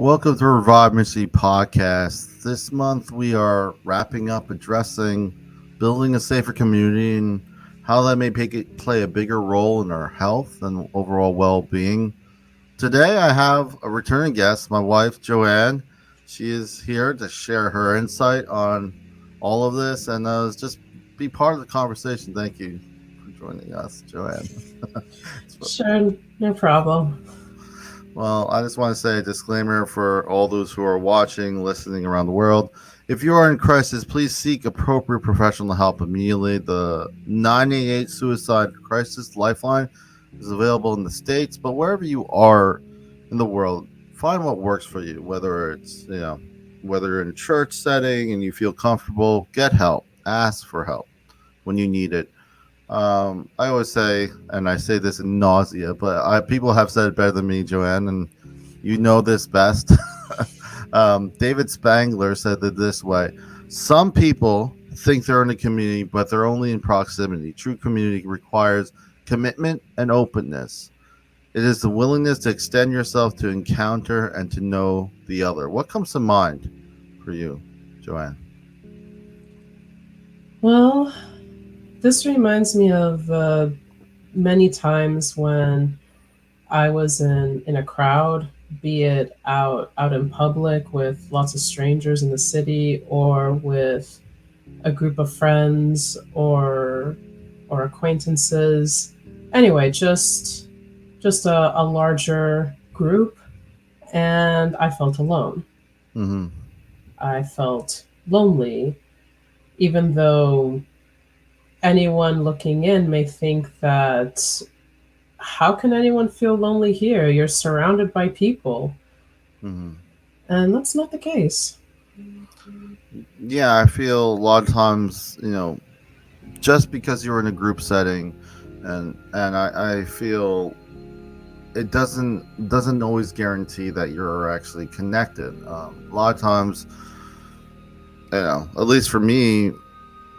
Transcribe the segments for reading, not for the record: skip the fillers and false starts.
welcome to Revive Ministries Podcast. This month we are wrapping up addressing building a safer community and how that may play a bigger role in our health and overall well-being. Today I have a returning guest, my wife Joann. She is here to share her insight on all of this and just be part of the conversation. Thank you for joining us, Joann. Sure, no problem. Well, I just want to say a disclaimer for all those who are watching, listening around the world. If you are in crisis, please seek appropriate professional help immediately. The 988 Suicide Crisis Lifeline is available in the States, but wherever you are in the world, find what works for you, whether it's, whether you're in a church setting and you feel comfortable, get help. Ask for help when you need it. I always say, and I say this in nausea, but people have said it better than me, Joann, and you know this best. David Spangler said it this way: some people think they're in a community, but they're only in proximity. True community requires commitment and openness. It is the willingness to extend yourself to encounter and to know the other. What comes to mind for you, Joann? Well, this reminds me of many times when I was in a crowd, be it out in public with lots of strangers in the city, or with a group of friends or acquaintances. Anyway, just a larger group, and I felt alone. Mm-hmm. I felt lonely, even though anyone looking in may think that how can anyone feel lonely here? You're surrounded by people. Mm-hmm. And that's not the case. Yeah, I feel a lot of times, just because you're in a group setting, and I feel it doesn't always guarantee that you're actually connected. A lot of times, at least for me,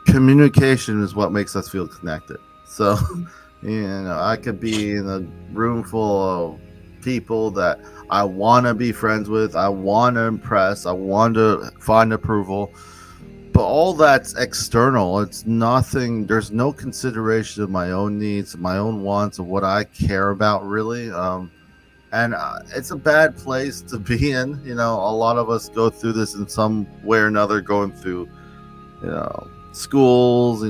communication is what makes us feel connected. So, I could be in a room full of people that I want to be friends with, I want to impress, I want to find approval, but all that's external. It's nothing. There's no consideration of my own needs, my own wants, of what I care about really. And it's a bad place to be in. A lot of us go through this in some way or another, going through, schools.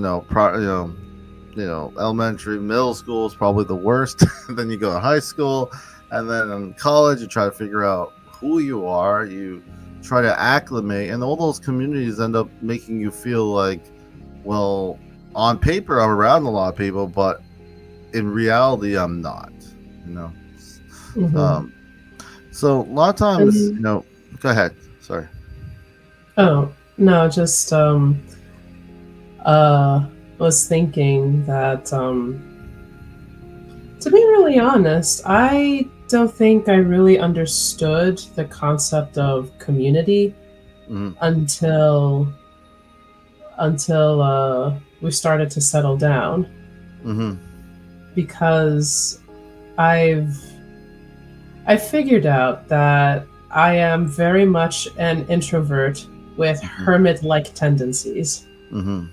Elementary, middle school is probably the worst. Then you go to high school, and then in college, you try to figure out who you are. You try to acclimate, and all those communities end up making you feel like, well, on paper, I'm around a lot of people, but in reality, I'm not. You know. Hmm. Um, so a lot of times, And go ahead. Sorry. oh no, just uh was thinking that to be really honest, I don't think I really understood the concept of community Mm-hmm. until we started to settle down, Mm-hmm. because I've I figured out that I am very much an introvert with hermit-like tendencies. Mm-hmm.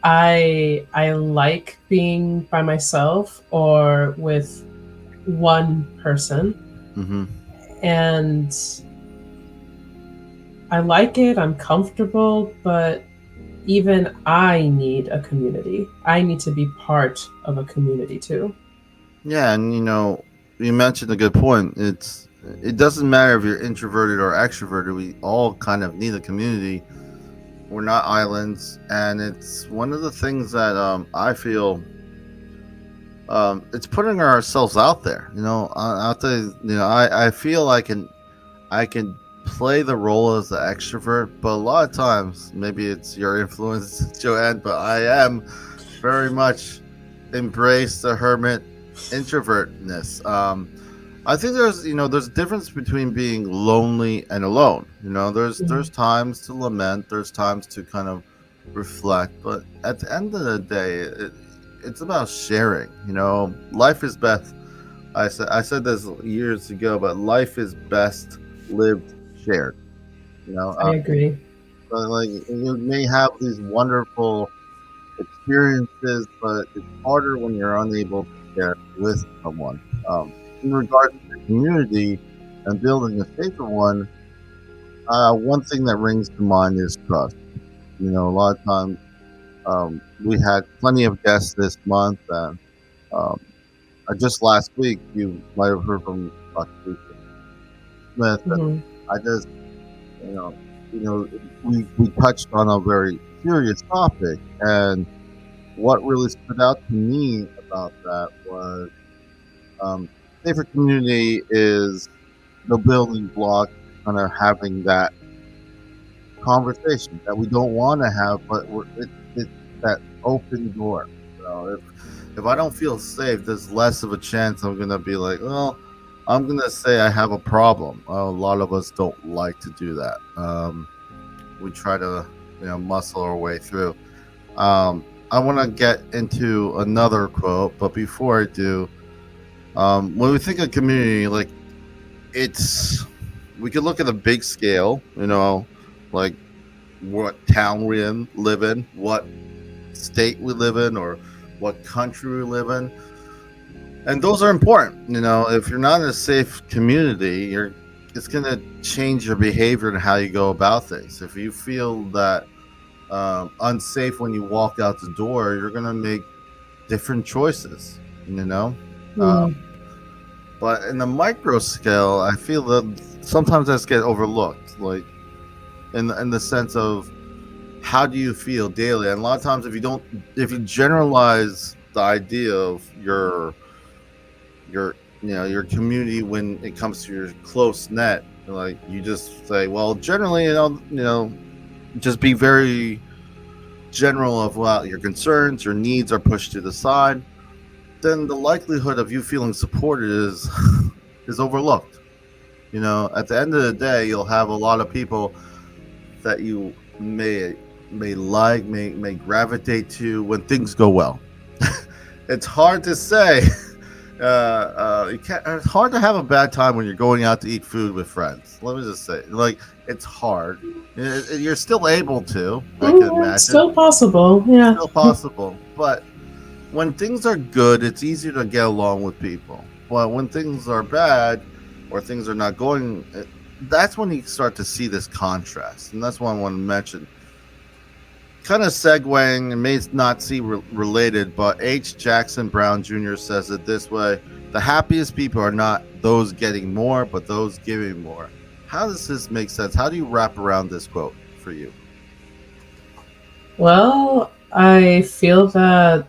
I like being by myself or with one person, Mm-hmm. and I like it. I'm comfortable, but even I need a community. I need to be part of a community too. Yeah, and you mentioned a good point. It doesn't matter if you're introverted or extroverted. We all kind of need a community. We're not islands, and it's one of the things that I feel it's putting ourselves out there. I'll tell you, I feel I can play the role as the extrovert, but a lot of times, maybe it's your influence, Joann, but I am very much embrace the hermit introvertness. I think there's a difference between being lonely and alone. There's Mhm. times to lament, there's times to kind of reflect, but at the end of the day, it's about sharing. Life is best. I said this years ago, but life is best lived shared. You know, I agree. so like you may have these wonderful experiences, but it's harder when you're unable to share with someone. In regards to the community and building a safer one, one thing that rings to mind is trust. You know, a lot of times we had plenty of guests this month, and um, just last week you might have heard from Dr. Smith, and Hmm. I just, you know, you know, we touched on a very serious topic, and what really stood out to me about that was um, safer community is the building block to kind of having that conversation that we don't want to have, but it's that open door. You know, if I don't feel safe, there's less of a chance I'm gonna be like, well, I'm gonna say I have a problem. A lot of us don't like to do that. We try to, muscle our way through. I want to get into another quote, but before I do, when we think of community, like it's, we could look at a big scale, like what town live in, what state we live in, or what country we live in, and those are important. If you're not in a safe community, it's gonna change your behavior and how you go about things. If you feel that unsafe when you walk out the door, you're gonna make different choices. You know, uh, Mm. but in the micro scale, I feel that sometimes that's get overlooked. Like in the sense of how do you feel daily? And a lot of times, if you generalize the idea of your community when it comes to your close net, like you just say, well, generally, just be very general of well, your concerns, your needs are pushed to the side. Then the likelihood of you feeling supported is is overlooked. At the end of the day, you'll have a lot of people that you may like, may gravitate to when things go well. It's hard to say. You can't. It's hard to have a bad time when you're going out to eat food with friends. Let me just say, like, it's hard. You're still able to, I can Mm, it's imagine, still possible. Yeah. still possible. But when things are good, it's easier to get along with people. But when things are bad or things are not going, that's when you start to see this contrast, and that's what I want to mention. Kind of segueing, and may not seem related, but H. Jackson Brown Jr. says it this way: the happiest people are not those getting more, but those giving more. How does this make sense? How do you wrap around this quote for you? Well, I feel that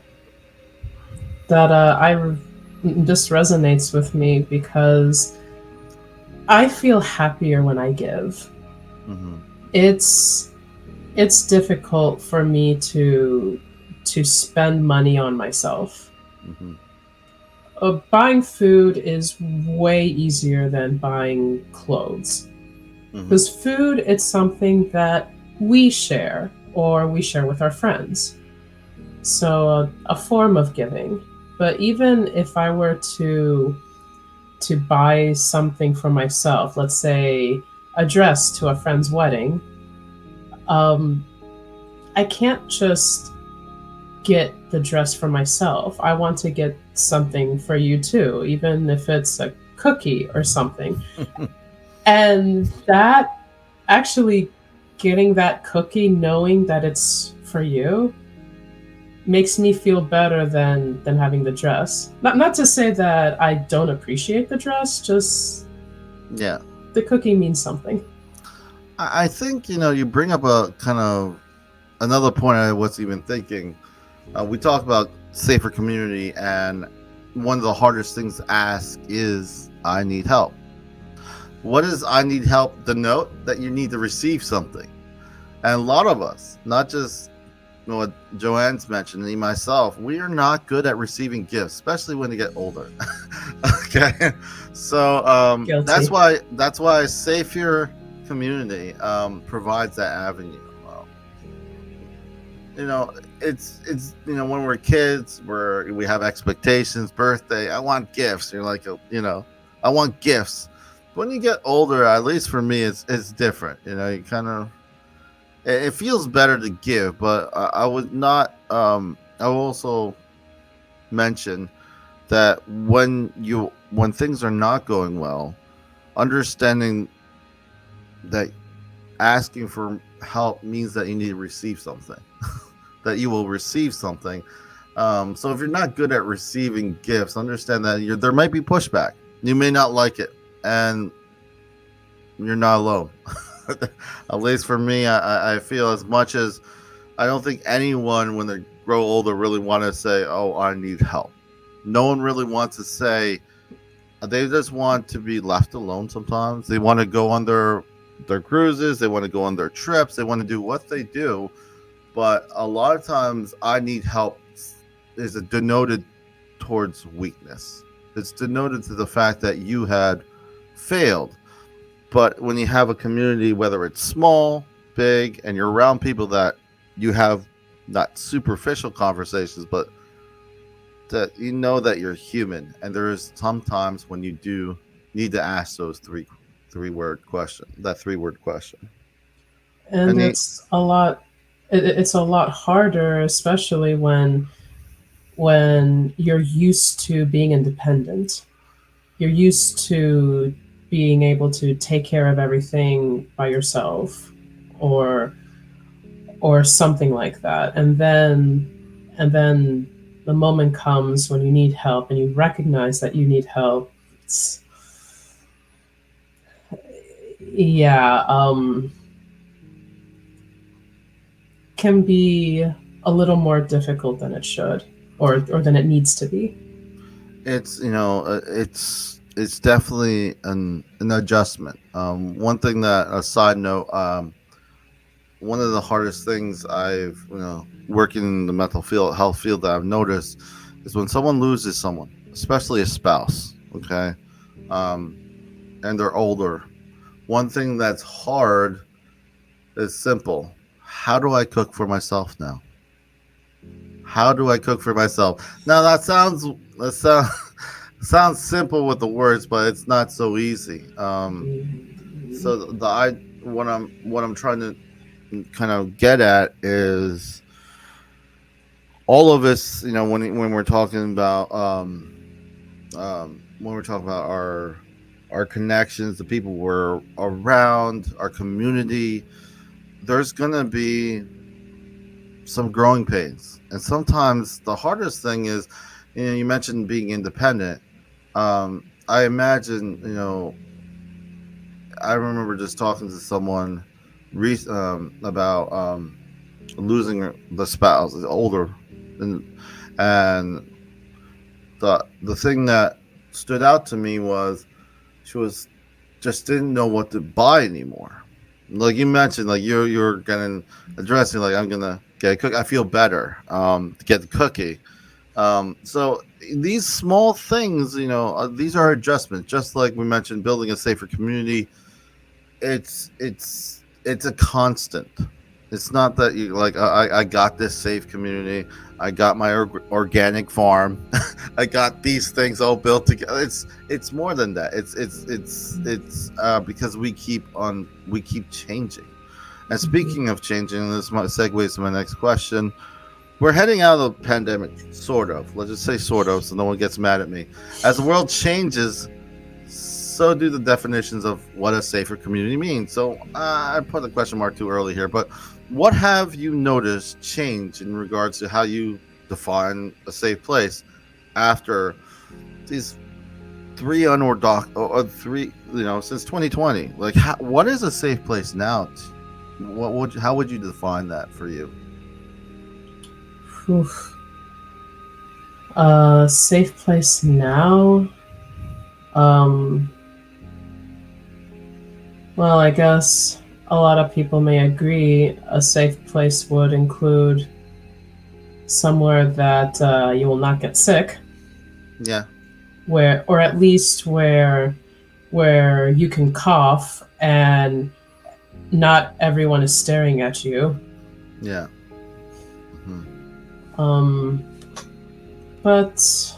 this resonates with me because I feel happier when I give. Mm-hmm. It's it's difficult for me to spend money on myself. Mm-hmm. Buying food is way easier than buying clothes Mm-hmm. because food it's something that we share or we share with our friends. So a form of giving. But even if I were to buy something for myself, let's say a dress to a friend's wedding, um, I can't just get the dress for myself. I want to get something for you too, even if it's a cookie or something. And that actually getting that cookie, knowing that it's for you, makes me feel better than having the dress. Not to say that I don't appreciate the dress, just Yeah. the cookie means something. I think you bring up a kind of another point I was even thinking. We talked about safer community, and one of the hardest things to ask is, "I need help." What does "I need help" denote? That you need to receive something. And a lot of us, not just what Joanne's mentioned, and myself, we are not good at receiving gifts, especially when you get older. Okay, so Guilty. that's why a safer community provides that avenue. You know, it's when we're kids, we have expectations. Birthday, I want gifts. You're like, I want gifts. When you get older, at least for me, it's different. You know, you kind of it feels better to give, but I would not. I will also mention that when things are not going well, understanding that asking for help means that you need to receive something, that you will receive something. So if you're not good at receiving gifts, understand that there might be pushback. You may not like it, and you're not alone. At least for me, I feel as much as I don't think anyone, when they grow older, really want to say, "Oh, I need help." No one really wants to say. They just want to be left alone. Sometimes they want to go on their cruises. They want to go on their trips. They want to do what they do. But a lot of times, I need help is denoted towards weakness. It's denoted to the fact that you had failed. But when you have a community, whether it's small, big, and you're around people that you have not superficial conversations, but that you know that you're human, and there is sometimes when you do need to ask those three word question. And And the, it's a lot. It's a lot harder, especially when you're used to being independent. You're used to being able to take care of everything by yourself, or or something like that, and then the moment comes when you need help and you recognize that you need help. It's, yeah, can be a little more difficult than it should, or than it needs to be. it's it's definitely an adjustment. One thing that a side note, one of the hardest things I've working in the mental field health field that I've noticed is when someone loses someone, especially a spouse. Okay, um, and they're older. One thing that's hard is simple. How do I cook for myself now? How do I cook for myself? Now that sounds sounds simple with the words, but it's not so easy. So the I what I'm trying to kind of get at is all of us. You know, when we're talking about when we're talking about our connections, the people we're around, our community, there's gonna be some growing pains. And sometimes the hardest thing is, you mentioned being independent. I imagine, I remember just talking to someone about losing the spouse, the older, and the thing that stood out to me was she was just didn't know what to buy anymore. Like you mentioned, like you're gonna addressing like I'm gonna get a cook. I feel better to get the cookie. So these small things, these are adjustments. Just like we mentioned, building a safer community. It's a constant. It's not that you like I got this safe community. I got my organic farm. I got these things all built together. It's more than that. It's because we keep changing. And speaking of changing, this might segues to my next question. We're heading out of the pandemic, sort of. Let's just say sort of, so no one gets mad at me. As the world changes, so do the definitions of what a safer community means. So I put a question mark too early here, but what have you noticed change in regards to how you define a safe place after these three unorthodox or three, since 2020? Like, what is a safe place now? How would you define that for you? Oof. Safe place now. Um, well, I guess a lot of people may agree a safe place would include somewhere that you will not get sick, Yeah, where, or at least where you can cough and not everyone is staring at you. yeah. Hmm. Um, but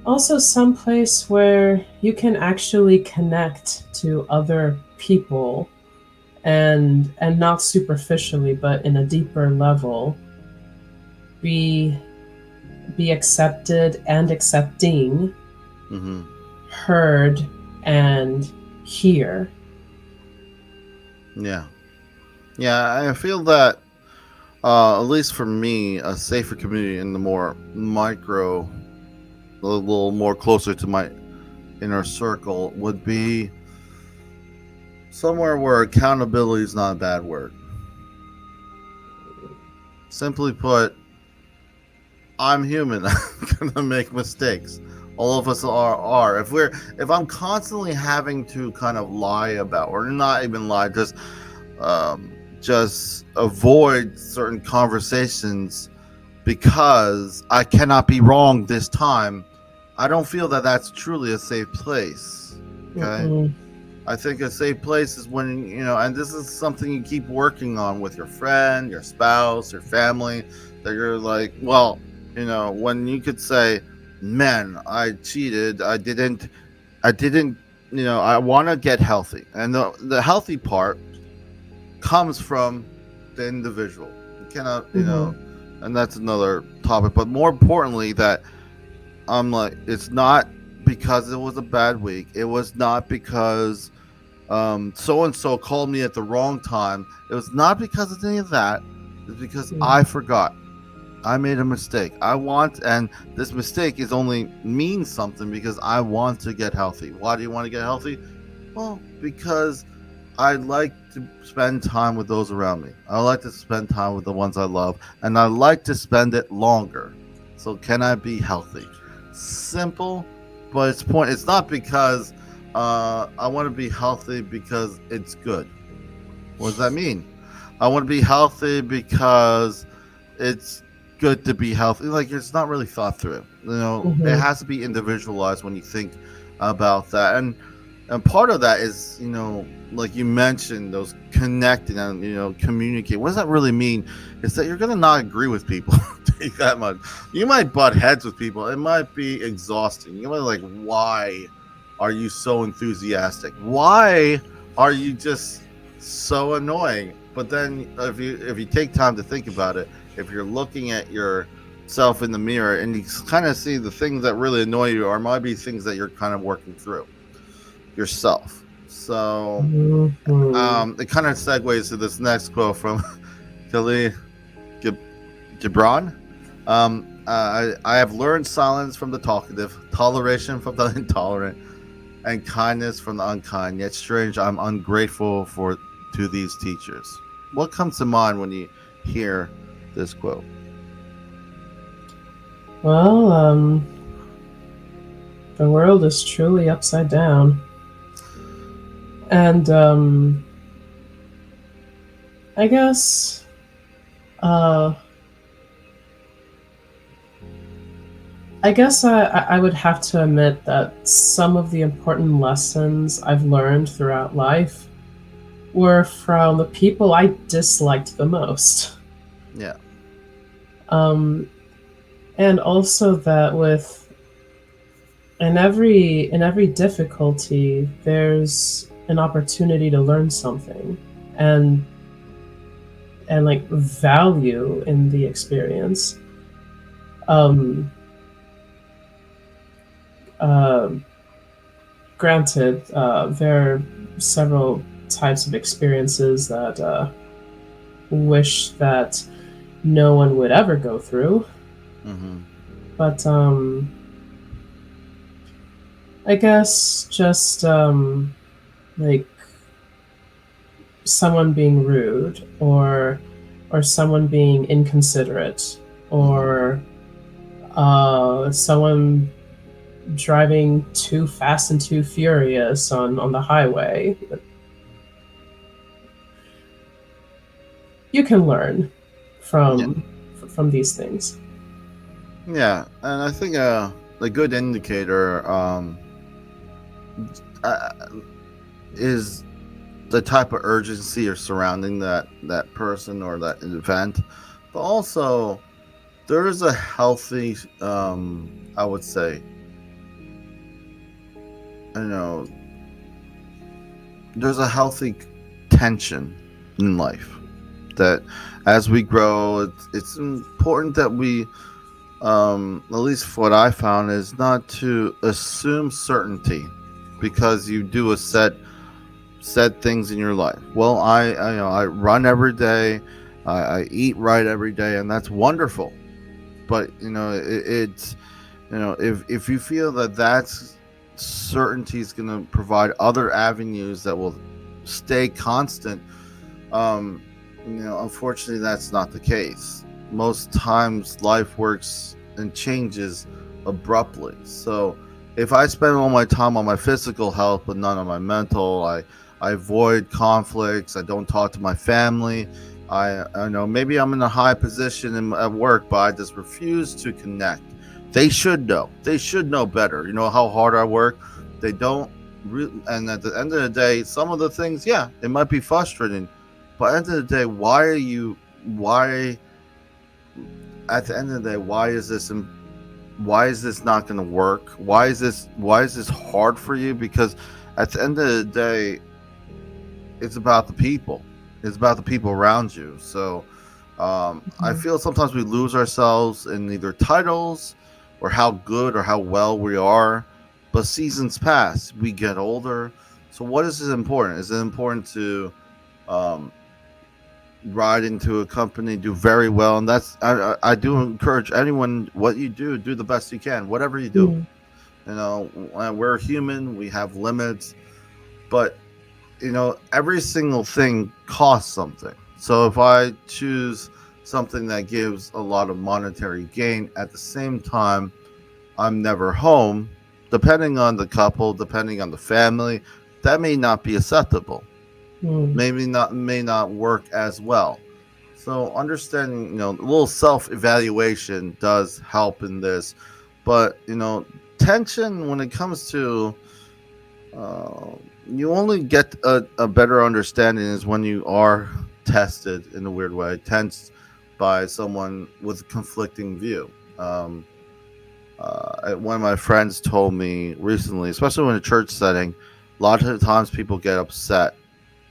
Also some place where you can actually connect to other people, and not superficially but in a deeper level, be be accepted and accepting, Mm-hmm. heard, and hear. Yeah. Yeah, I feel that, at least for me, a safer community in the more micro, a little more closer to my inner circle, would be somewhere where accountability is not a bad word. Simply put, I'm human. I'm gonna make mistakes. All of us are. If I'm constantly having to kind of lie about, or not even lie, just avoid certain conversations because I cannot be wrong this time, I don't feel that that's truly a safe place. Okay. Mm-mm. I think a safe place is when, and this is something you keep working on with your friend, your spouse, your family, that you're like, well, when you could say, man, I cheated. I didn't, I want to get healthy. And the healthy part comes from the individual. You cannot, Mm-hmm. and that's another topic. But more importantly, that I'm like, it's not because it was a bad week. It was not because so and so called me at the wrong time. It was not because of any of that. It's because I forgot. I made a mistake. And this mistake is only means something because I want to get healthy. Why do you want to get healthy? Well, because I like to spend time with those around me. I like to spend time with the ones I love, and I like to spend it longer. So can I be healthy? Simple, but it's not because I want to be healthy because it's good. What does that mean? I want to be healthy because it's good to be healthy. Like, it's not really thought through. It Mm-hmm. has to be individualized when you think about that. And part of that is, like you mentioned, those connecting and communicate. What does that really mean? Is that you're gonna not agree with people. Take that much. You might butt heads with people. It might be exhausting. You might like, why are you so enthusiastic? Why are you just so annoying? But then if you take time to think about it, if you're looking at yourself in the mirror and you kind of see the things that really annoy you, or might be things that you're kind of working through yourself. So Mm-hmm. it kind of segues to this next quote from Khalil Gibran. I have learned silence from the talkative, toleration from the intolerant, and kindness from the unkind. Yet strange, I'm ungrateful for to these teachers. What comes to mind when you hear this quote? Well, the world is truly upside down. And I guess uh, I would have to admit that some of the important lessons I've learned throughout life were from the people I disliked the most. Yeah. Um, and also that with in every difficulty, there's an opportunity to learn something, and like value in the experience. Um, uh, Granted, there are several types of experiences that wish that no one would ever go through, Mm-hmm. but I guess just like someone being rude, or someone being inconsiderate, Mm-hmm. or someone driving too fast and too furious on the highway. You can learn Yeah. from these things. Yeah, and I think a good indicator uh, is the type of urgency or surrounding that person or that event, but also there is a healthy, I would say, you know, there's a healthy tension in life that as we grow, it's important that we, at least what I found, is not to assume certainty because you do a set things in your life. Well, I run every day, I eat right every day, and that's wonderful. But it's if you feel that that's certainty is going to provide other avenues that will stay constant, um, unfortunately, that's not the case. Most times, life works and changes abruptly. So, if I spend all my time on my physical health but none on my mental, I avoid conflicts. I don't talk to my family. I know maybe I'm in a high position at work, but I just refuse to connect. They should know. They should know better. You know how hard I work. They don't. And at the end of the day, some of the things, yeah, it might be frustrating, but at the end of the day, why are you? Why at the end of the day, why is this? Why is this not going to work? Why is this? Why is this hard for you? Because at the end of the day, it's about the people. It's about the people around you. So I Mhm. feel sometimes we lose ourselves in either titles or how good or how well we are. But seasons pass, we get older. So what is important? Is it important to um, ride into a company, do very well? And that's I do encourage anyone. What you do the best you can. Whatever you do, Mm. we're human. We have limits, but every single thing costs something. So if I choose something that gives a lot of monetary gain at the same time, I'm never home, depending on the couple, depending on the family, that may not be acceptable. Mm. May not work as well. So understanding, a little self-evaluation does help in this. But, tension when it comes to uh, you only get a better understanding is when you are tested in a weird way, tensed by someone with conflicting view. One of my friends told me recently, especially in a church setting, a lot of times people get upset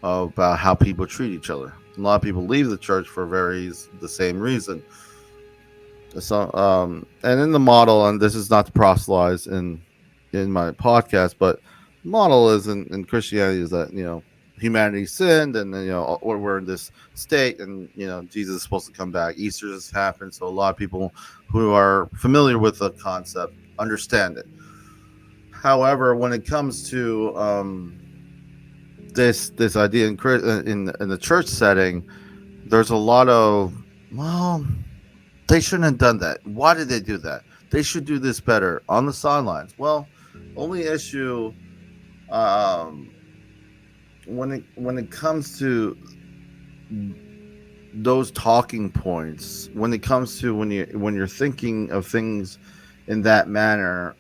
about how people treat each other. A lot of people leave the church for the same reason. So, and in the model, and this is not to proselytize in my podcast, but model is in Christianity is that humanity sinned, and then, we're in this state, and Jesus is supposed to come back. Easter has happened, so a lot of people who are familiar with the concept understand it. However, when it comes to this idea in the church setting, there's a lot of, well, they shouldn't have done that. Why did they do that? They should do this better on the sidelines. Well, only issue um, when it comes to those talking points, when it comes to when you're thinking of things in that manner,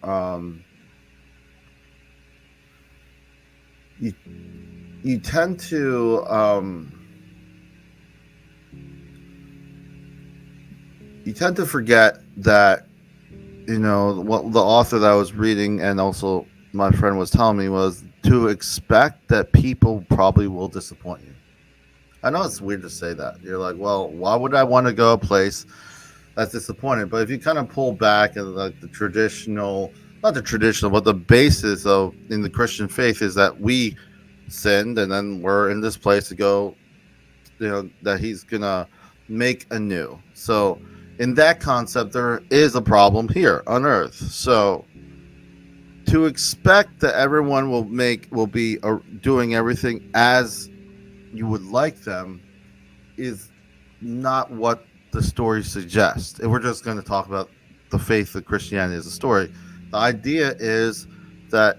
you you tend to forget that what the author that I was reading and also my friend was telling me was to expect that people probably will disappoint you. I know it's weird to say that. You're like, well, why would I want to go a place that's disappointing? But if you kind of pull back and like the traditional, not the traditional, but the basis of in the Christian faith is that we sinned and then we're in this place to go, that he's gonna make anew. So in that concept, there is a problem here on Earth. So to expect that everyone will be doing everything as you would like them is not what the story suggests. If we're just going to talk about the faith of Christianity as a story, the idea is that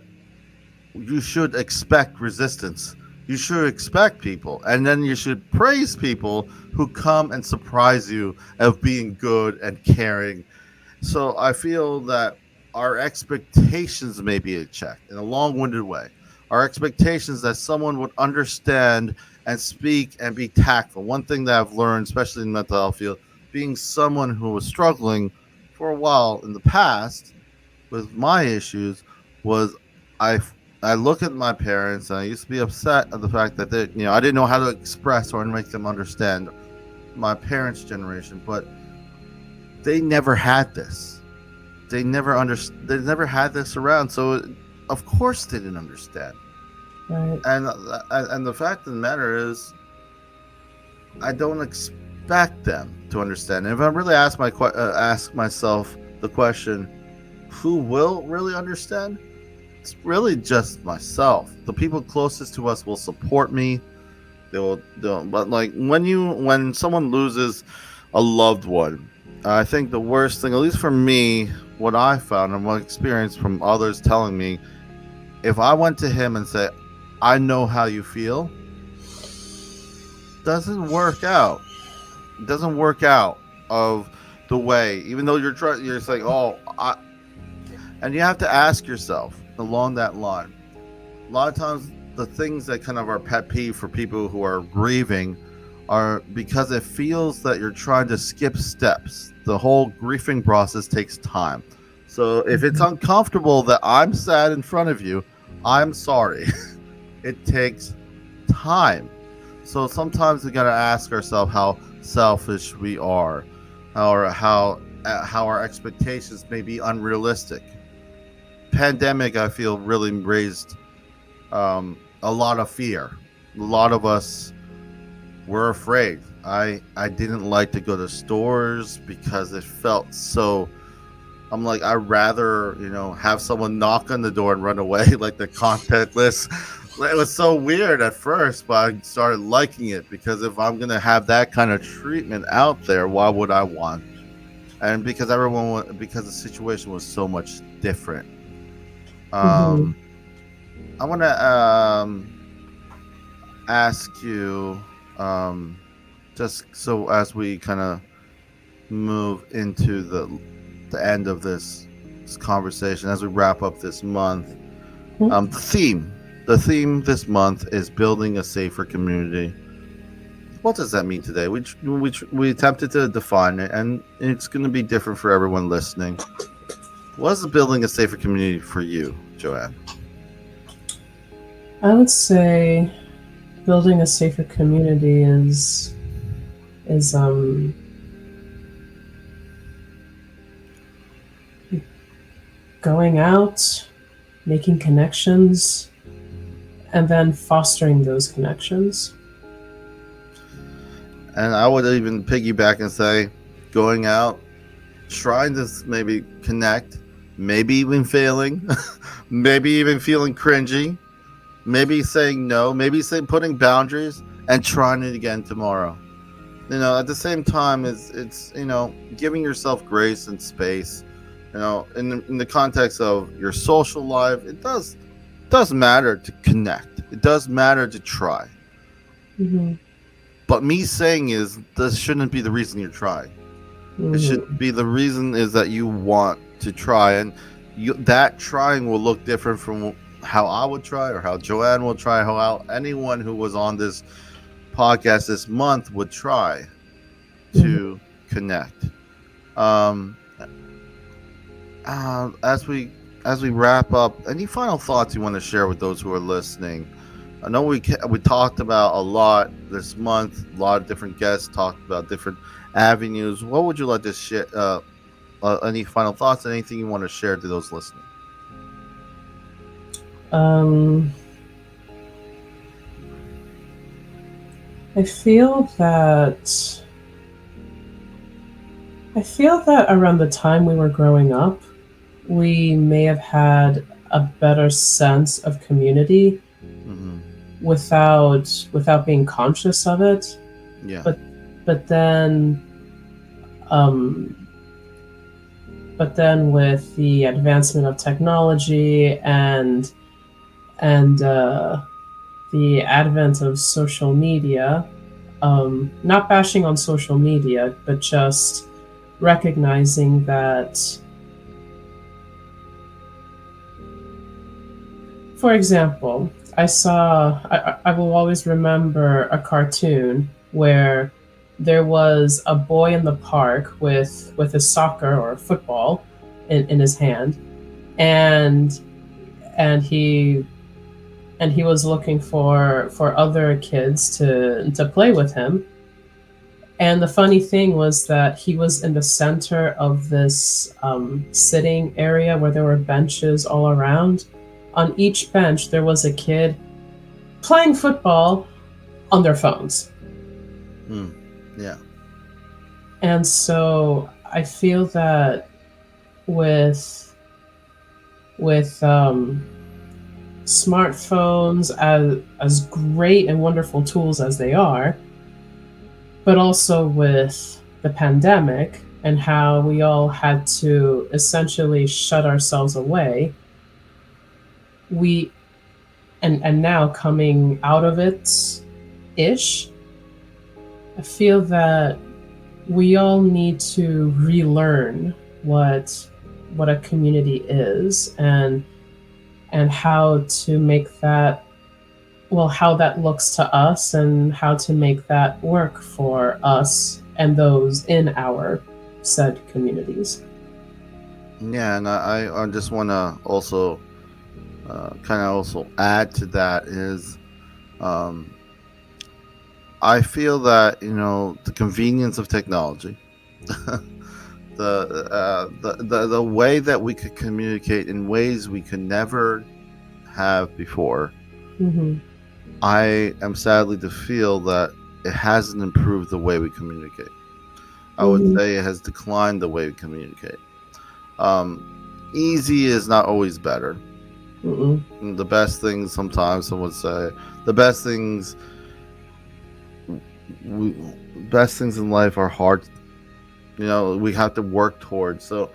you should expect resistance. You should expect people, and then you should praise people who come and surprise you of being good and caring. So I feel that our expectations may be checked in a long-winded way. Our expectations that someone would understand and speak and be tactful. One thing that I've learned, especially in mental health field, being someone who was struggling for a while in the past with my issues, was I I look at my parents, and I used to be upset at the fact that I didn't know how to express or make them understand my parents' generation, but they never had this. They never had this around, so of course they didn't understand. Right. And the fact of the matter is, I don't expect them to understand. And if I really ask myself the question, who will really understand? It's really just myself. The people closest to us will support me. But like when someone loses a loved one, I think the worst thing, at least for me, what I found and what experience from others telling me, if I went to him and said, "I know how you feel," doesn't work out. It doesn't work out of the way, even though you're just like, oh, and you have to ask yourself along that line. A lot of times, the things that kind of are pet peeve for people who are grieving are because it feels that you're trying to skip steps. The whole grieving process takes time. So if it's uncomfortable that I'm sad in front of you, I'm sorry. It takes time. So sometimes we gotta ask ourselves how selfish we are, or how our expectations may be unrealistic. Pandemic, I feel, really raised a lot of fear. A lot of us were afraid. I didn't like to go to stores because it felt so. I'm like, I'd rather have someone knock on the door and run away, like the contactless. It was so weird at first, but I started liking it because if I'm gonna have that kind of treatment out there, why would I want? And because the situation was so much different. Mm-hmm. Um, I want to ask you, um, just so as we kind of move into the end of this conversation, as we wrap up this month, the theme this month is building a safer community. What does that mean today? We attempted to define it, and it's going to be different for everyone listening. What is building a safer community for you, Joann? I would say building a safer community is going out, making connections, and then fostering those connections. And I would even piggyback and say, going out, trying to maybe connect, maybe even failing, maybe even feeling cringy, maybe saying no, maybe putting boundaries and trying it again tomorrow. At the same time, it's giving yourself grace and space. In the context of your social life, it does matter to connect. It does matter to try. Mm-hmm. But me saying is this shouldn't be the reason you're trying. It Mm-hmm. should be the reason is that you want to try, and that trying will look different from how I would try or how Joann will try, how anyone who was on this podcast this month would try Mm-hmm. to connect. Um, as we wrap up, any final thoughts you want to share with those who are listening? I know we talked about a lot this month. A lot of different guests talked about different avenues. What would you like to share? Any final thoughts? Anything you want to share to those listening? Um, I feel that around the time we were growing up, we may have had a better sense of community Mm-hmm. without being conscious of it. Yeah. But but then um, but then with the advancement of technology and the advent of social media, not bashing on social media, but just recognizing that, for example, I will always remember a cartoon where there was a boy in the park with a soccer or a football in his hand, and and he and he was looking for other kids to play with him. And the funny thing was that he was in the center of this sitting area where there were benches all around. On each bench, there was a kid playing football on their phones. Hmm. Yeah. And so I feel that with with smartphones, as great and wonderful tools as they are, but also with the pandemic and how we all had to essentially shut ourselves away, we and now coming out of it ish, I feel that we all need to relearn what a community is, and how to make that, well, how that looks to us and how to make that work for us and those in our said communities. Yeah, and I just want to also kind of also add to that is um, I feel that the convenience of technology, the way that we could communicate in ways we could never have before. Mm-hmm. I am sadly to feel that it hasn't improved the way we communicate. I would Mm-hmm. say it has declined the way we communicate. Um, Easy is not always better. Mm-hmm. The best things, sometimes some would say, the best things we, best things in life are hard. We have to work towards. So,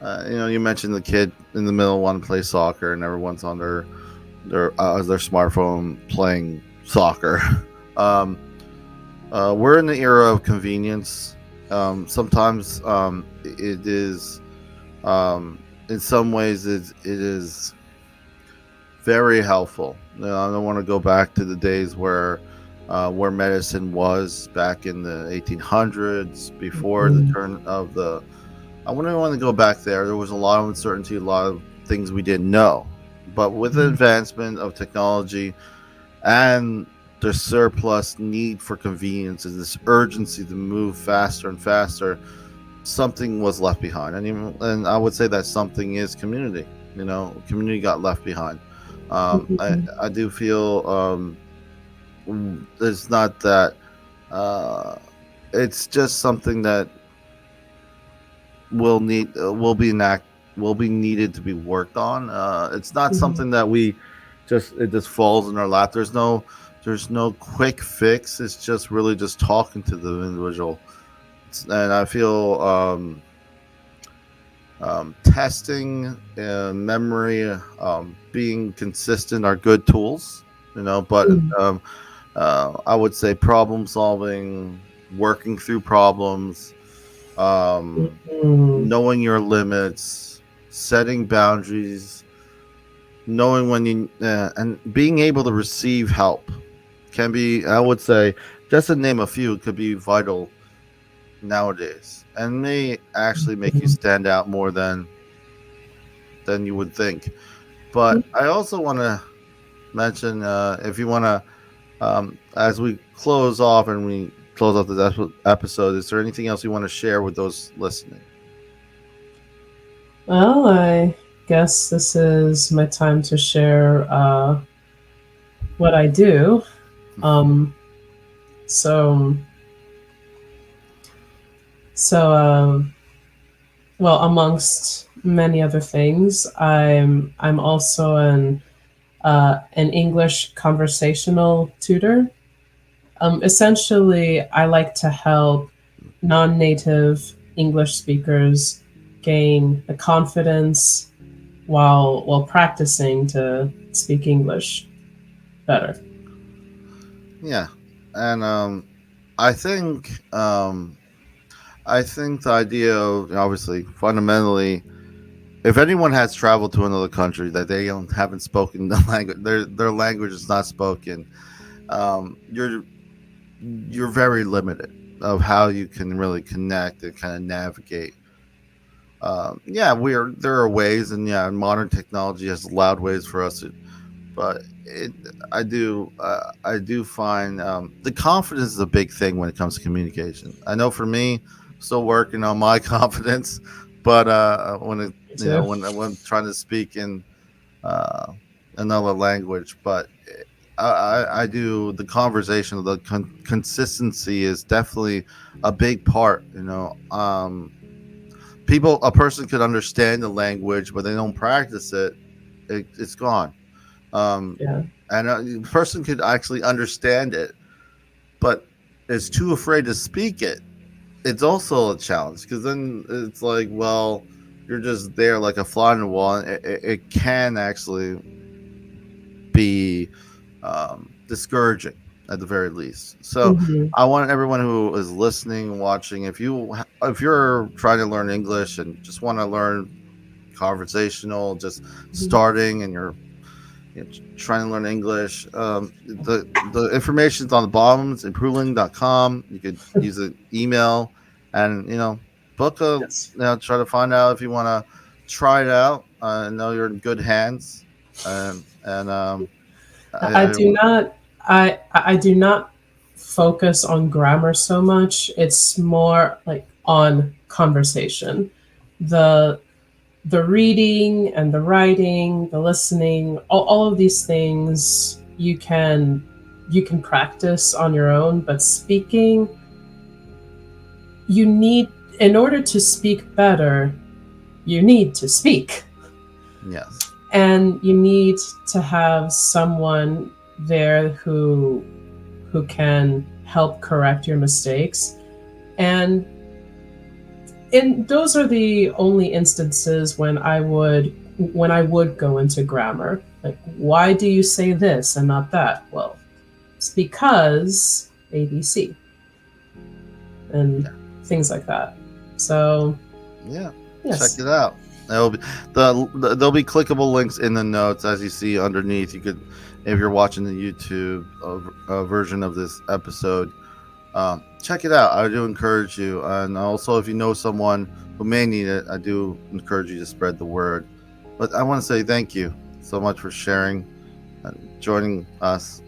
you mentioned the kid in the middle want to play soccer, and everyone's on their smartphone playing soccer. um, we're in the era of convenience. Sometimes it is, in some ways, it is very helpful. I don't want to go back to the days where medicine was back in the 1800s, before the Mm-hmm. turn of the. I wouldn't want to go back there. There was a lot of uncertainty, a lot of things we didn't know. But with the advancement of technology and the surplus need for convenience and this urgency to move faster and faster, something was left behind. And I would say that something is community. Community got left behind. I Mm-hmm. I do feel it's not that. Uh, it's just something that will be needed to be worked on. It's not Mm-hmm. something that it just falls in our lap. There's no quick fix. It's just really just talking to the individual. And I feel testing, memory, being consistent are good tools. But I would say problem solving, working through problems, Mm-hmm. knowing your limits, setting boundaries, knowing when and being able to receive help can be, I would say, just to name a few, could be vital nowadays, and may actually make you stand out more than you would think. But I also want to mention, if you want to, as we close off and we close off this episode, is there anything else you want to share with those listening? Well, I guess this is my time to share what I do. Um, so, so, well, amongst many other things, I'm also an English conversational tutor. Essentially, I like to help non-native English speakers gain the confidence while practicing to speak English better. Yeah, and I think um, I think the idea of, obviously, fundamentally, if anyone has traveled to another country that they haven't spoken the language, their language is not spoken, you're very limited of how you can really connect and kind of navigate. Yeah, there are ways, and yeah, modern technology has allowed ways for us to. but I do find the confidence is a big thing when it comes to communication. I know for me, still working on my confidence, but when it Me you know too. when trying to speak in uh, another language, but I do the conversation, the consistency is definitely a big part. A person could understand the language, but they don't practice it, it's gone. Um, Yeah. and a person could actually understand it, but is too afraid to speak it. It's also a challenge because then it's like, well, you're just there like a fly on the wall. And it can actually be discouraging at the very least. So Hmm. I want everyone who is listening, watching, if you're trying to learn English and just want to learn conversational, just starting and you're trying to learn English, the information's on the bottom. It's improving.com. You could use an email and book a Yes. try to find out if you want to try it out. I know you're in good hands, and I do not. I do not focus on grammar so much. It's more like on conversation. The the reading and the writing, the listening, all of these things you can practice on your own, but speaking, you need, in order to speak better, you need to speak. yes, And you need to have someone there who can help correct your mistakes. And those are the only instances when I would go into grammar. Like, why do you say this and not that? Well, it's because ABC and yeah, things like that. So yeah. Check yes. it out. There'll be there'll be clickable links in the notes as you see underneath. You could, if you're watching the YouTube version of this episode, check it out. I do encourage you, and also if you know someone who may need it, I do encourage you to spread the word. But I want to say thank you so much for sharing and joining us,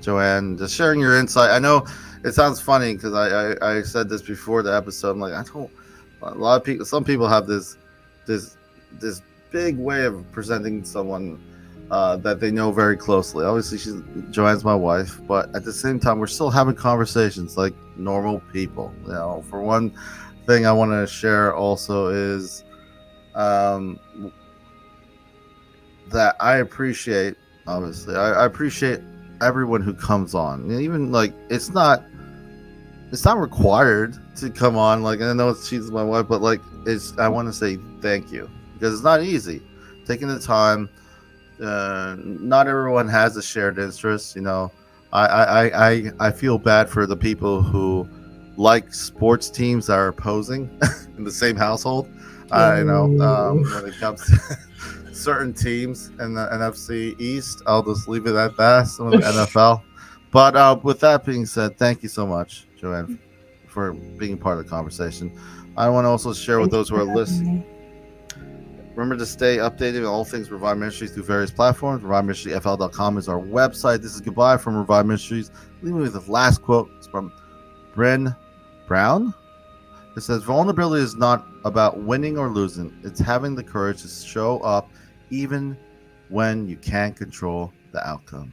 Joann, just sharing your insight. I know it sounds funny because I said this before the episode. I'm like, I don't. A lot of people, some people have this this big way of presenting someone that they know very closely. Obviously, Joanne's my wife, but at the same time, we're still having conversations like normal people. For one thing, I want to share also is um, that I appreciate. Obviously, I appreciate everyone who comes on. Even like it's not required to come on. Like, I know she's my wife, but like I want to say thank you because it's not easy taking the time. Not everyone has a shared interest. I feel bad for the people who like sports teams that are opposing in the same household. I know Oh. when it comes to certain teams in the NFC East, I'll just leave it at that. Some of the NFL. But with that being said, thank you so much, Joanne, for being part of the conversation. I want to also share with Thank you those who for are having listening. me. Remember to stay updated on all things Revive Ministries through various platforms. ReviveMinistryFL.com is our website. This is goodbye from Revive Ministries. Leaving with the last quote. It's from Brené Brown. It says, vulnerability is not about winning or losing. It's having the courage to show up even when you can't control the outcome.